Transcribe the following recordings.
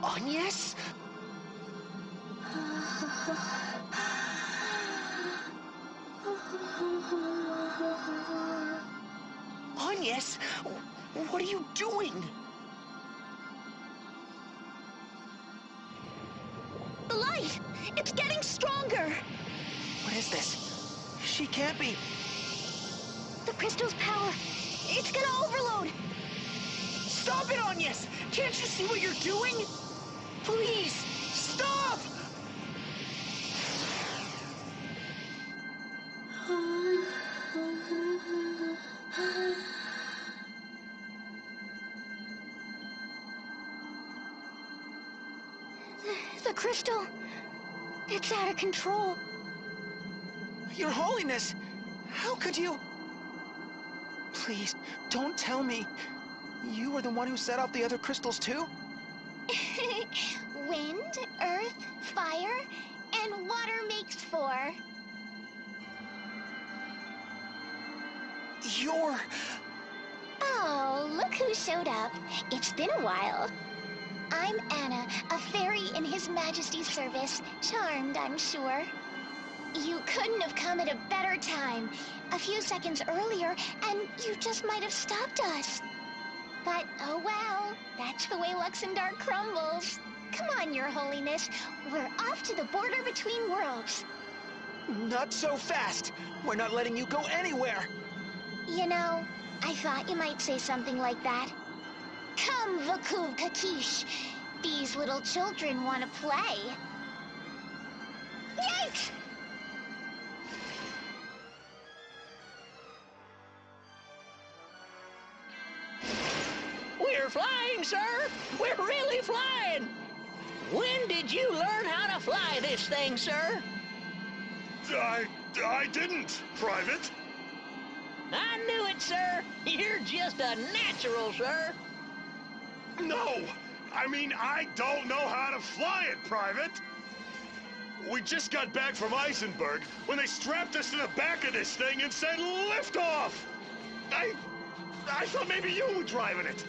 Agnes? Agnes, what are you doing? The light! It's getting stronger! What is this? She can't be. The crystal's power, it's gonna overload! Stop it, Agnes! Can't you see what you're doing? Please, stop! The crystal, it's out of control. Your Holiness, how could you? Please, don't tell me. You were the one who set off the other crystals too? Wind, earth, fire, and water makes four. You're... Oh, look who showed up. It's been a while. I'm Anna, a fairy in His Majesty's service. Charmed, I'm sure. You couldn't have come at a better time. A few seconds earlier, and you just might have stopped us. But, oh well, that's the way Luxandar crumbles. Come on, Your Holiness. We're off to the border between worlds. Not so fast. We're not letting you go anywhere. You know, I thought you might say something like that. Come, Vucub, Caquix. These little children want to play. Yikes! We're flying, sir! We're really flying! When did you learn how to fly this thing, sir? I didn't, Private. I knew it, sir! You're just a natural, sir! No! I mean, I don't know how to fly it, Private! We just got back from Eisenberg when they strapped us to the back of this thing and said lift off! I thought maybe you were driving it!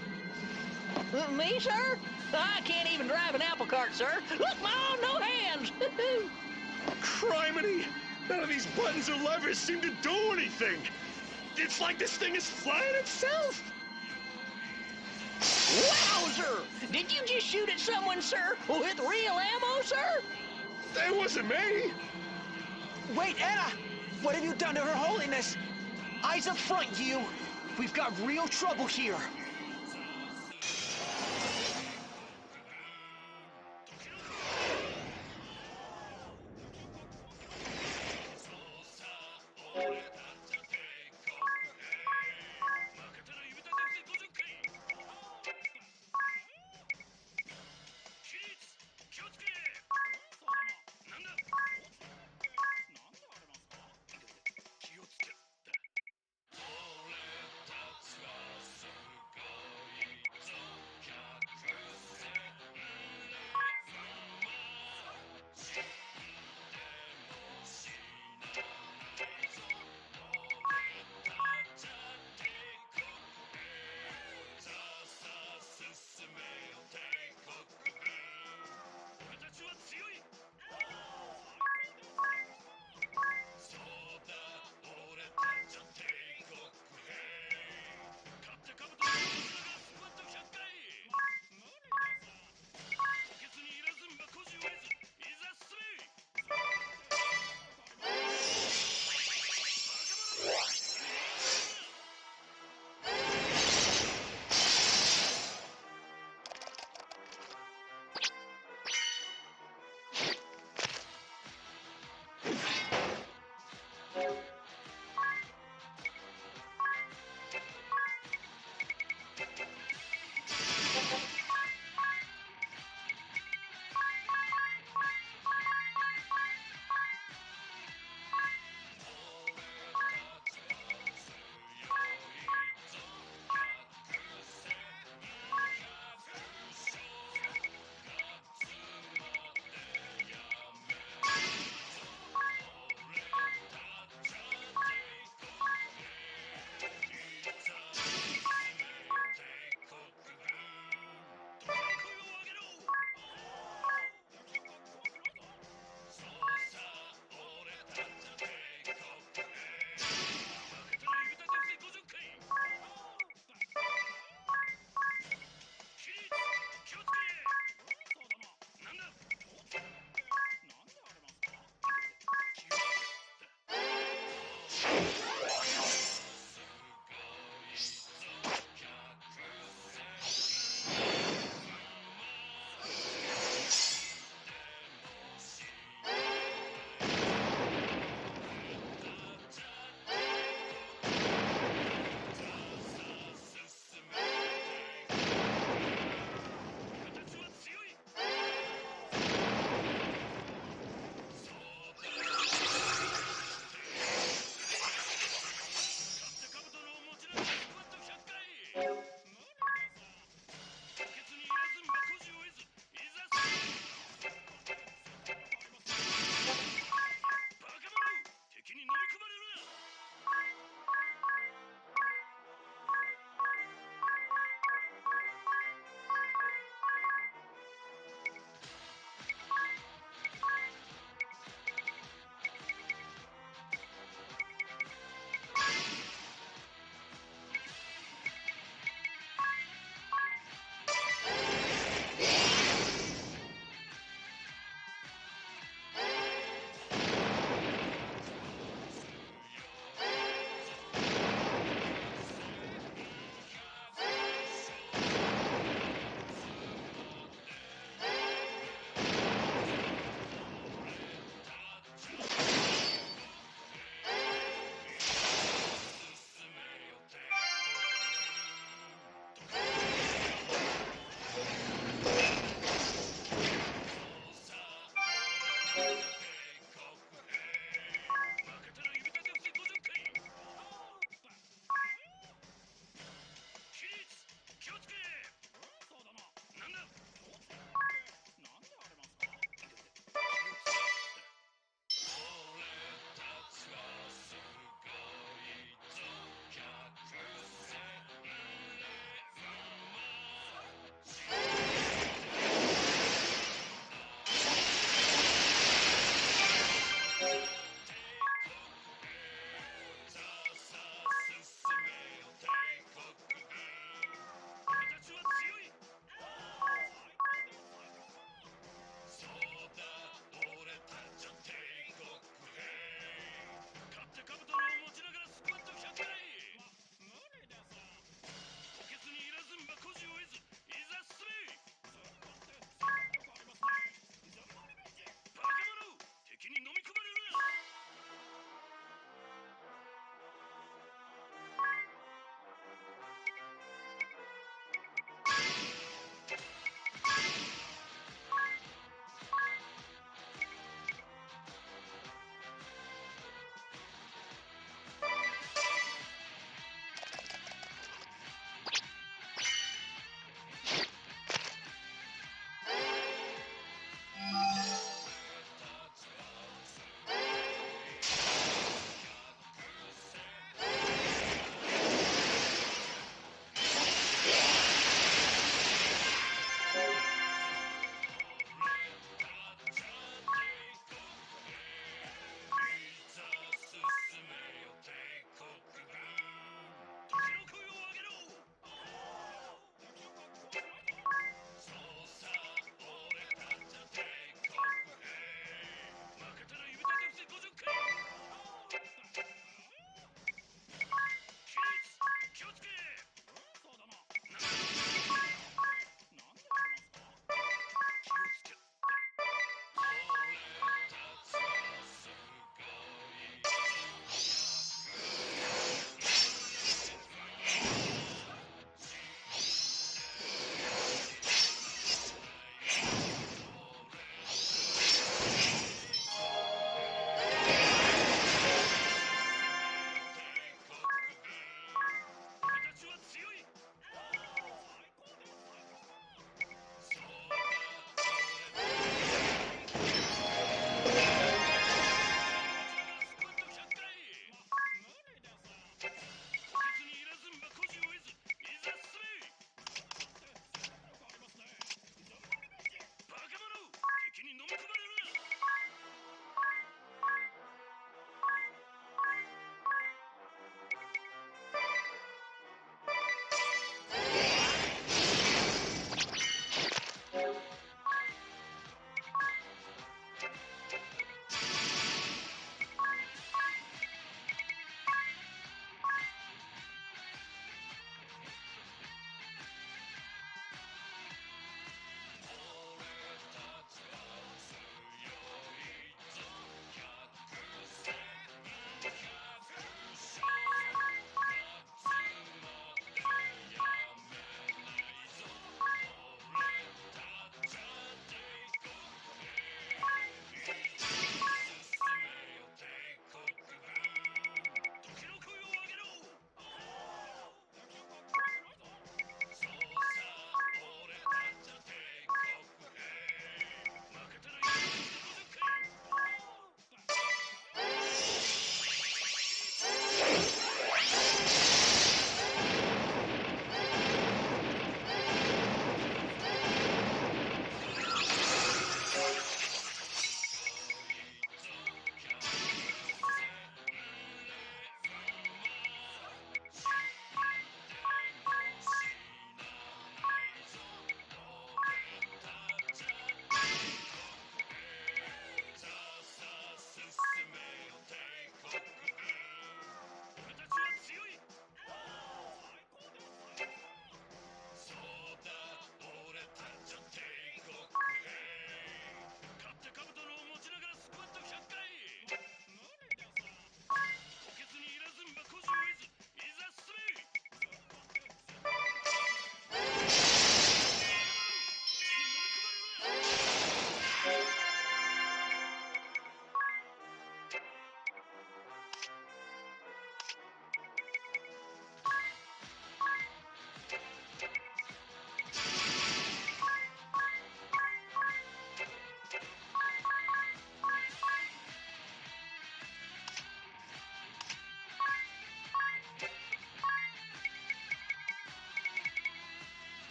Me, sir? I can't even drive an apple cart, sir! Look, Mom, no hands! Criminy! None of these buttons or levers seem to do anything! It's like this thing is flying itself! Wowzer! Did you just shoot at someone, sir? With real ammo, sir? That wasn't me! Wait, Anna! What have you done to Her Holiness? Eyes up front, you! We've got real trouble here.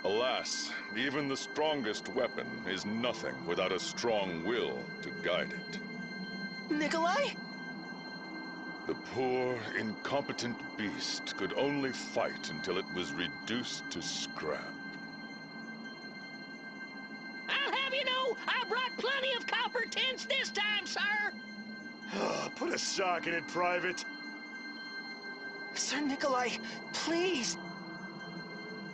Alas, even the strongest weapon is nothing without a strong will to guide it. Nikolai? The poor, incompetent beast could only fight until it was reduced to scrap. I'll have you know, I brought plenty of copper tins this time, sir. Put a sock in it, Private. Sir Nikolai, please!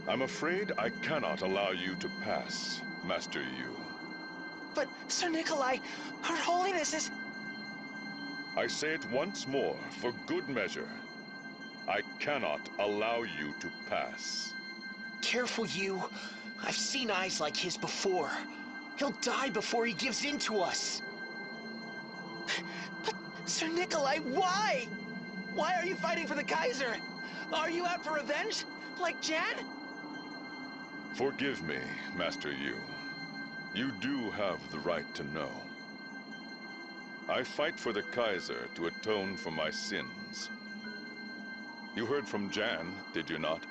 I'm afraid I cannot allow you to pass, Master Yu. But, Sir Nikolai, Her Holiness is... I say it once more, for good measure. I cannot allow you to pass. Careful, you. I've seen eyes like his before. He'll die before he gives in to us. But, Sir Nikolai, why? Why are you fighting for the Kaiser? Are you out for revenge? Like Jan? Forgive me, Master Yu. You do have the right to know. I fight for the Kaiser to atone for my sins. You heard from Jan, did you not?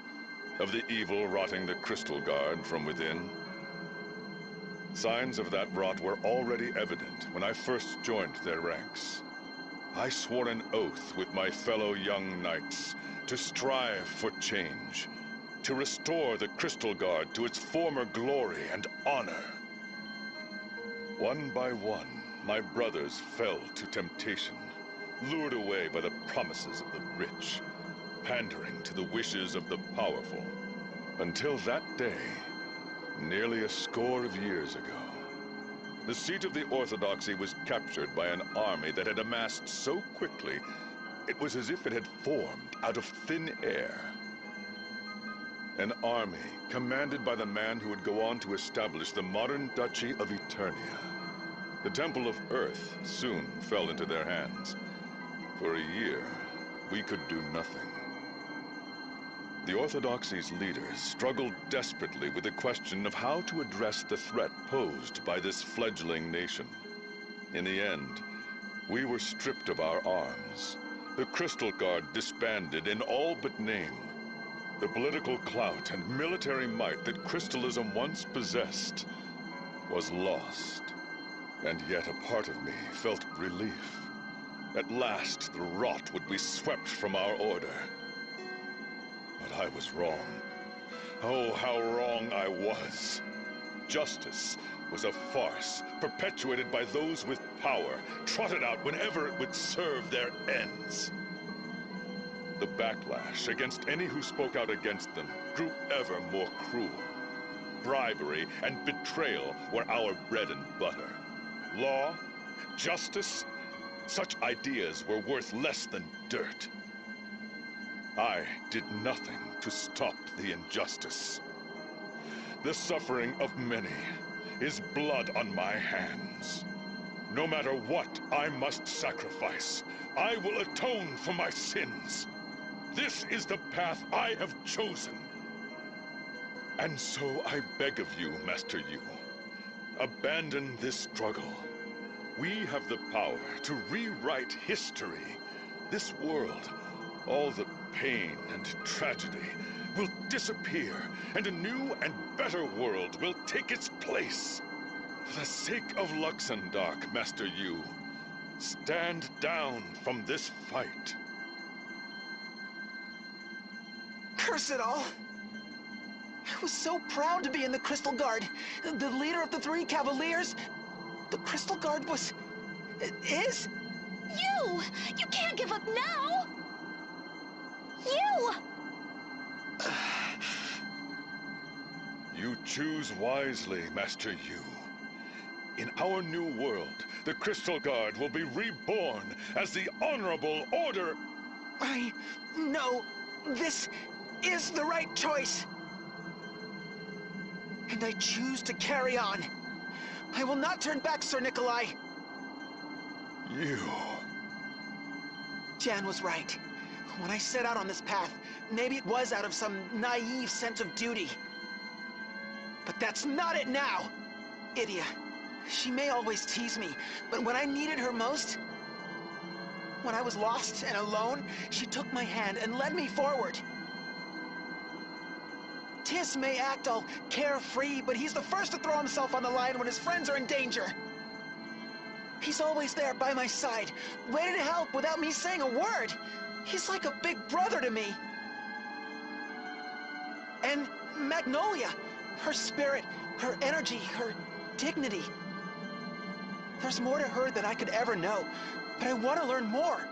Of the evil rotting the Crystal Guard from within? Signs of that rot were already evident when I first joined their ranks. I swore an oath with my fellow young knights to strive for change, to restore the Crystal Guard to its former glory and honor. One by one, my brothers fell to temptation, lured away by the promises of the rich, pandering to the wishes of the powerful, until that day, nearly a score of years ago. The seat of the Orthodoxy was captured by an army that had amassed so quickly, it was as if it had formed out of thin air. An army commanded by the man who would go on to establish the modern Duchy of Eternia. The Temple of Earth soon fell into their hands. For a year, we could do nothing. The Orthodoxy's leaders struggled desperately with the question of how to address the threat posed by this fledgling nation. In the end, we were stripped of our arms. The Crystal Guard disbanded in all but name. The political clout and military might that Crystalism once possessed was lost. And yet a part of me felt relief. At last, the rot would be swept from our order. But I was wrong. Oh, how wrong I was. Justice was a farce, perpetuated by those with power, trotted out whenever it would serve their ends. The backlash against any who spoke out against them grew ever more cruel. Bribery and betrayal were our bread and butter. Law, justice, such ideas were worth less than dirt. I did nothing to stop the injustice. The suffering of many is blood on my hands. No matter what I must sacrifice, I will atone for my sins. This is the path I have chosen. And so I beg of you, Master Yu, abandon this struggle. We have the power to rewrite history. This world, all the pain and tragedy, will disappear, and a new and better world will take its place. For the sake of Luxembourg, Master Yu, stand down from this fight. Curse it all! I was so proud to be in the Crystal Guard. The leader of the three Cavaliers. The Crystal Guard was... is... You! You can't give up now! You! You choose wisely, Master Yu. In our new world, the Crystal Guard will be reborn as the Honorable Order. I know this is the right choice. And I choose to carry on. I will not turn back, Sir Nikolai. You... Jan was right. When I set out on this path, maybe it was out of some naive sense of duty. But that's not it now! Idia, she may always tease me, but when I needed her most, when I was lost and alone, she took my hand and led me forward. Tiss may act all carefree, but he's the first to throw himself on the line when his friends are in danger. He's always there by my side, ready to help without me saying a word. He's like a big brother to me. And Magnolia, her spirit, her energy, her dignity. There's more to her than I could ever know, but I want to learn more.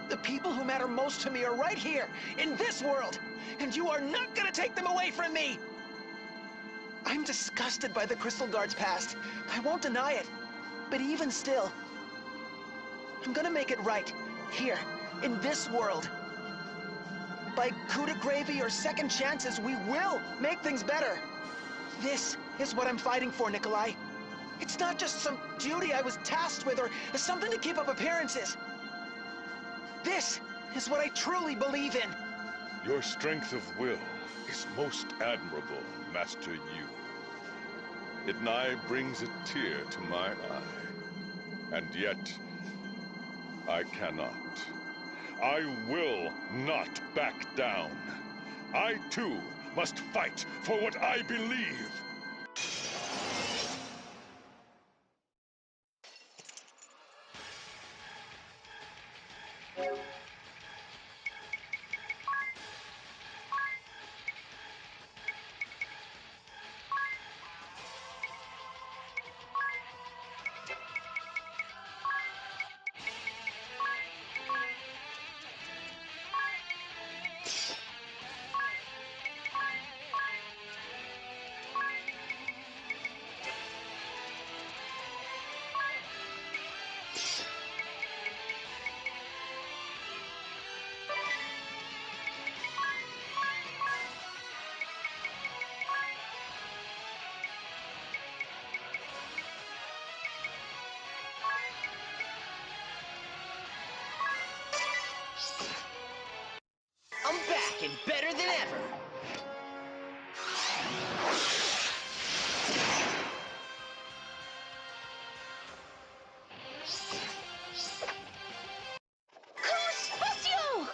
The people who matter most to me are right here, in this world, and you are not gonna take them away from me! I'm disgusted by the Crystal Guard's past. I won't deny it, but even still, I'm gonna make it right, here, in this world. By coup de gravy or second chances, we will make things better. This is what I'm fighting for, Nikolai. It's not just some duty I was tasked with or something to keep up appearances. This is what I truly believe in. Your strength of will is most admirable, Master Yu. It nigh brings a tear to my eye. And yet, I cannot. I will not back down. I, too, must fight for what I believe. I'm back and better than ever. Espacio!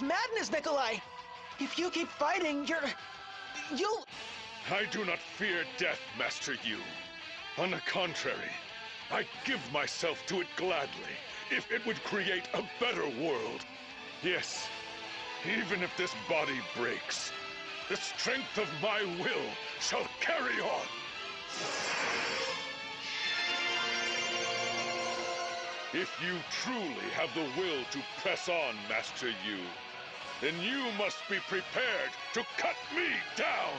is madness, Nikolai! If you keep fighting, you'll... I do not fear death, Master Yu. On the contrary, I give myself to it gladly, if it would create a better world. Yes, even if this body breaks, the strength of my will shall carry on. If you truly have the will to press on, Master Yu, then you must be prepared to cut me down!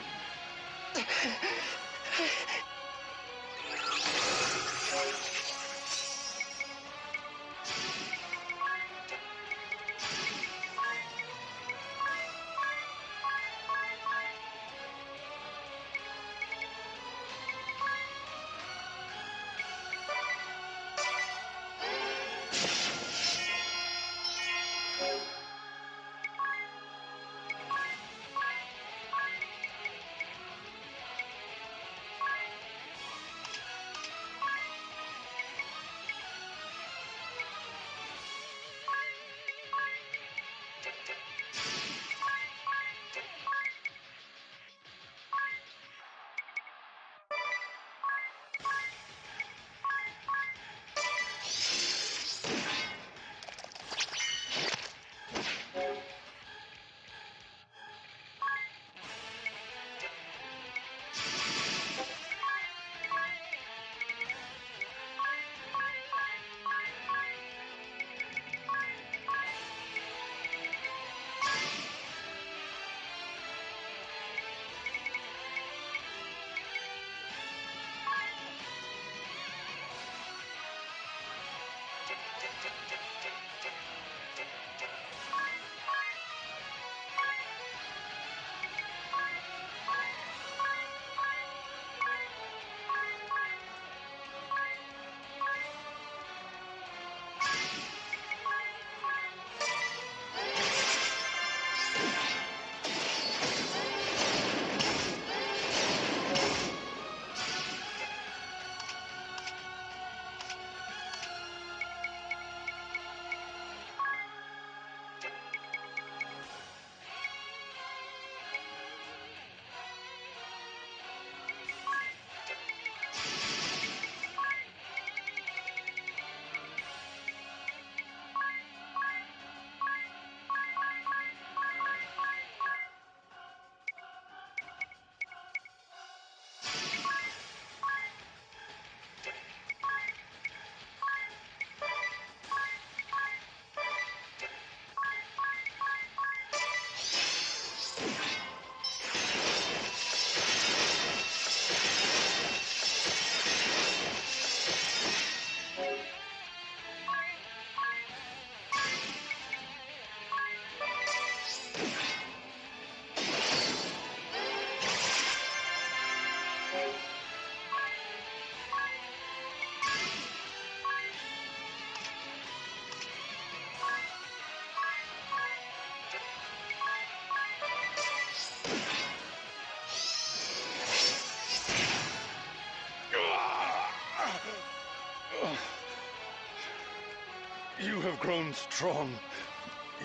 You have grown strong.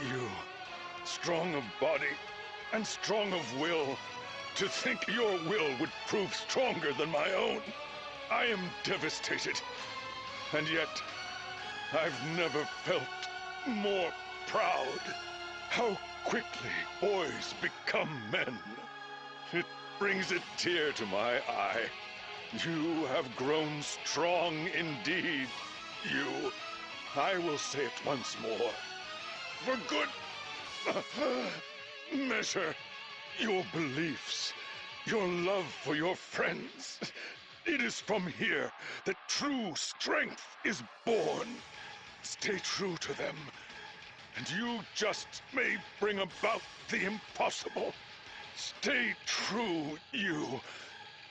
You, strong of body and strong of will. To think your will would prove stronger than my own. I am devastated. And yet, I've never felt more proud. How quickly boys become men. It brings a tear to my eye. You have grown strong indeed, you. I will say it once more. For good measure, your beliefs, your love for your friends. It is from here that true strength is born. Stay true to them, and you just may bring about the impossible. Stay true, you,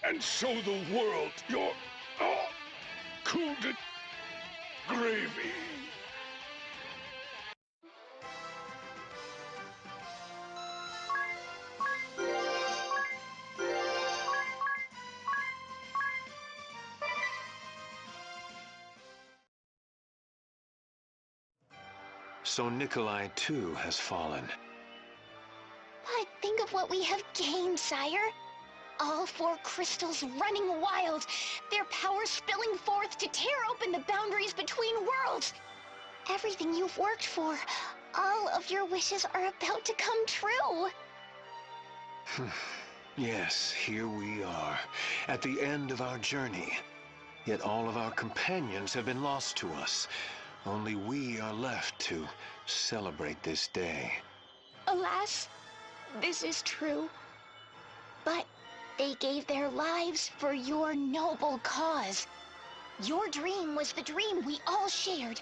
and show the world your coup de gravy. So Nikolai too has fallen. what we have gained, sire. All 4 crystals running wild, their power spilling forth to tear open the boundaries between worlds. Everything you've worked for, all of your wishes are about to come true. Yes, here we are, at the end of our journey. Yet all of our companions have been lost to us. Only we are left to celebrate this day. Alas, this is true. But they gave their lives for your noble cause. Your dream was the dream we all shared.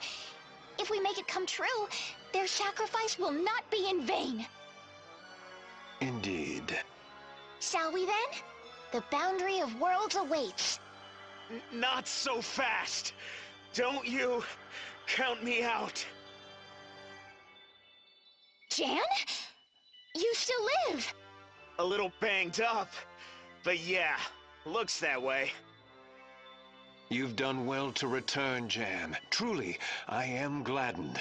If we make it come true, their sacrifice will not be in vain. Indeed. Shall we then? The boundary of worlds awaits. Not so fast. Don't you count me out. Jan? You still live? A little banged up, but yeah, looks that way. You've done well to return, Jan. Truly, I am gladdened.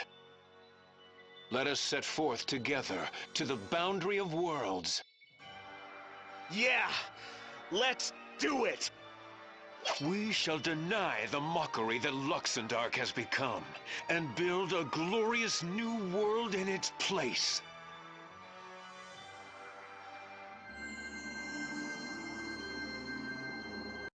Let us set forth together to the boundary of worlds. Yeah, let's do it. We shall deny the mockery that Luxendark has become, and build a glorious new world in its place.